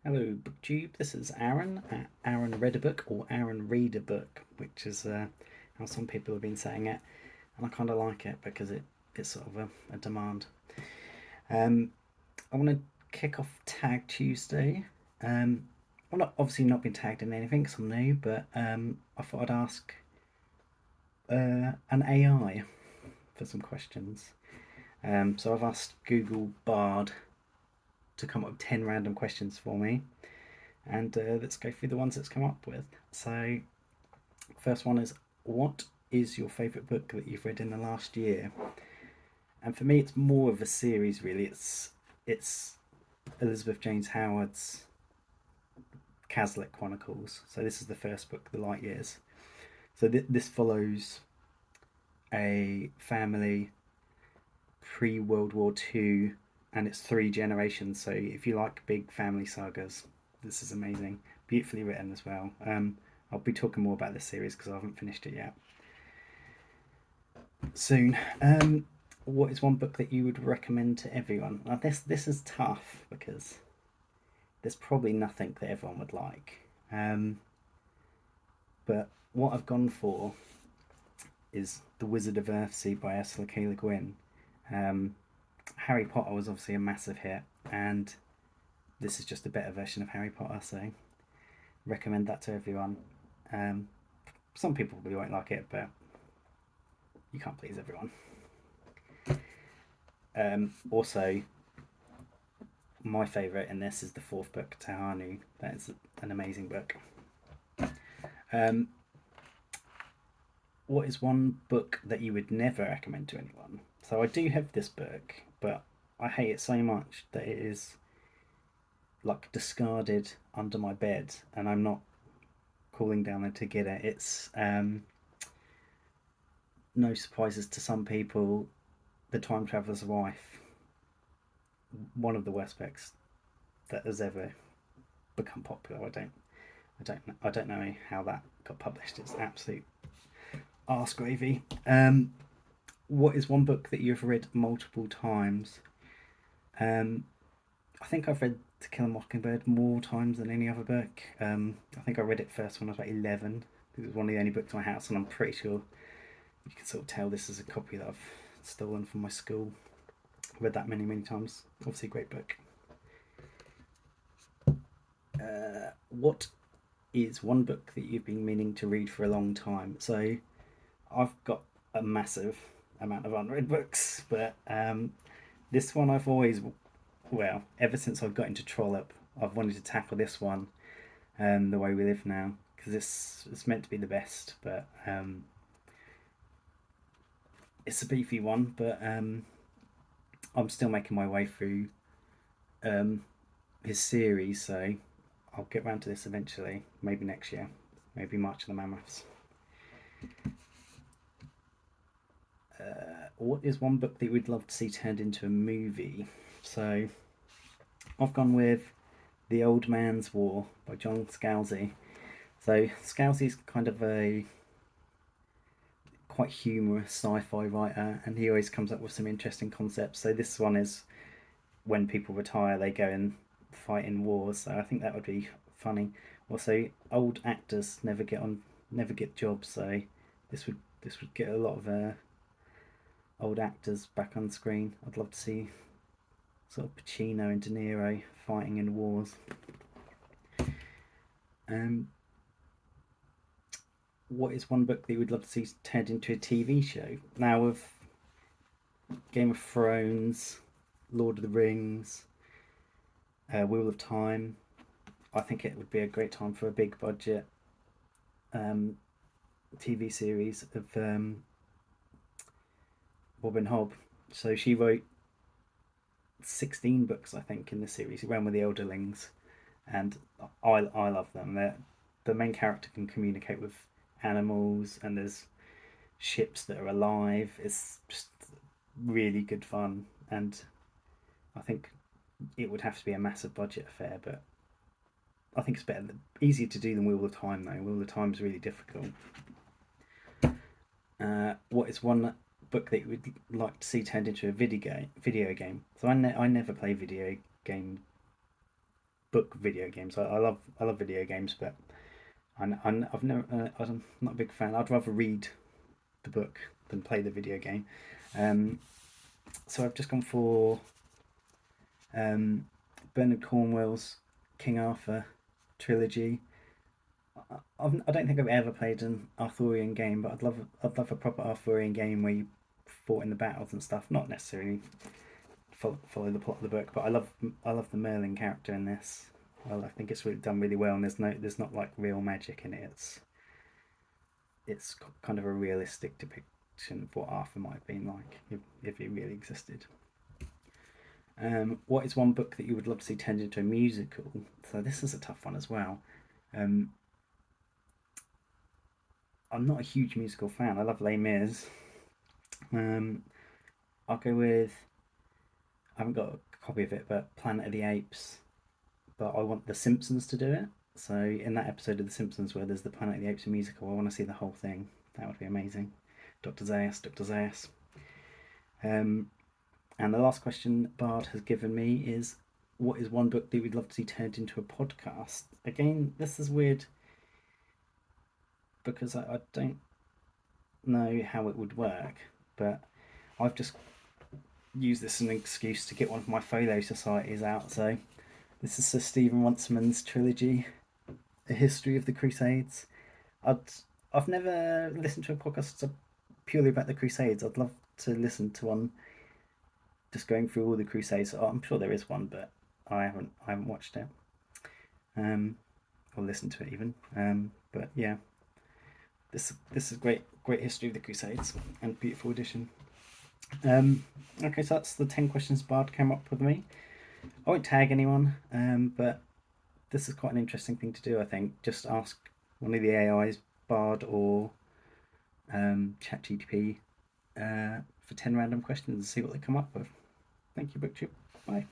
Hello, BookTube. This is Aaron at Aaron Read a Book or Aaron Read a Book, which is how some people have been saying it, and I kind of like it because it's sort of a demand. Um, I want to kick off Tag Tuesday. I've obviously not been tagged in anything because I'm new, but I thought I'd ask an AI for some questions. So I've asked Google Bard to come up with 10 random questions for me, and let's go through the ones it's come up with. So, first one is, what is your favourite book that you've read in the last year? And for me, it's more of a series, really. It's Elizabeth James Howard's Cazalet Chronicles. So this is the first book, The Light Years. So this follows a family pre-World War II, and it's three generations. So if you like big family sagas, this is amazing. Beautifully written as well. I'll be talking more about this series because I haven't finished it yet. Soon. What is one book that you would recommend to everyone? Now, this is tough because there's probably nothing that everyone would like. But what I've gone for is The Wizard of Earthsea by Ursula K. Le Guin. Harry Potter was obviously a massive hit, and this is just a better version of Harry Potter, so recommend that to everyone. Some people probably won't like it, but you can't please everyone. Also, my favourite in this is the fourth book, Tehanu. That is an amazing book. What is one book that you would never recommend to anyone? So I do have this book, but I hate it so much that it is like discarded under my bed, and I'm not calling down there to get it. It's no surprises to some people, The Time Traveller's Wife, one of the worst books that has ever become popular. I don't know how that got published. It's absolute arse gravy. What is one book that you've read multiple times? I think I've read To Kill a Mockingbird more times than any other book. I think I read it first when I was about 11. It was one of the only books in my house, and I'm pretty sure you can sort of tell this is a copy that I've stolen from my school. I've read that many times. Obviously, a great book. What is one book that you've been meaning to read for a long time? So, I've got a massive amount of unread books, but this one I've always, well, ever since I've got into Trollope, I've wanted to tackle this one, The Way We Live Now, because it's meant to be the best, but it's a beefy one, but I'm still making my way through his series, so I'll get round to this eventually, maybe next year, maybe March of the Mammoths. What is one book that you would love to see turned into a movie? So I've gone with The Old Man's War by John Scalzi. So Scalzi's kind of a quite humorous sci-fi writer, and he always comes up with some interesting concepts. So this one is when people retire, they go and fight in wars. So I think that would be funny. Also, old actors never get jobs. So this would get a lot of old actors back on screen. I'd love to see sort of Pacino and De Niro fighting in wars. What is one book that you would love to see turned into a TV show? Now, with Game of Thrones, Lord of the Rings, Wheel of Time, I think it would be a great time for a big budget TV series of Robin Hobb. So she wrote 16 books, I think, in the series. She ran with the Elderlings, and I love them. The main character can communicate with animals, and there's ships that are alive. It's just really good fun, and I think it would have to be a massive budget affair, but I think it's easier to do than Wheel of Time, though. Wheel of Time is really difficult. What is one book that you would like to see turned into a video game? So I never play video game book video games. I love video games, but I've never I'm not a big fan. I'd rather read the book than play the video game. Um, so I've just gone for Bernard Cornwell's King Arthur trilogy. I don't think I've ever played an Arthurian game, but I'd love a proper Arthurian game where you fought in the battles and stuff. Not necessarily follow the plot of the book, but I love the Merlin character in this. Well, I think it's really done really well, and there's not like real magic in it. It's kind of a realistic depiction of what Arthur might have been like if he really existed. What is one book that you would love to see turned into a musical? So this is a tough one as well. Um, I'm not a huge musical fan. I love Les Mis. Um, I'll go with. I haven't got a copy of it, but Planet of the Apes. But I want The Simpsons to do it. So in that episode of The Simpsons where there's the Planet of the Apes musical, I want to see the whole thing. That would be amazing. Dr. Zaius, Dr. Zaius. Um, and the last question Bard has given me is, what is one book that we'd love to see turned into a podcast? Again, this is weird because I don't know how it would work, but I've just used this as an excuse to get one of my folio societies out. So this is Sir Stephen Runciman's trilogy, A History of the Crusades. I'd I've never listened to a podcast purely about the Crusades. I'd love to listen to one just going through all the Crusades. Oh, I'm sure there is one, but I haven't watched it or listened to it even. But yeah, this is great history of the Crusades and beautiful edition. Okay, so that's the 10 questions Bard came up with me. I won't tag anyone, but this is quite an interesting thing to do, I think. Just ask one of the AIs, Bard or ChatGPT, for 10 random questions and see what they come up with. Thank you, BookTube. Bye.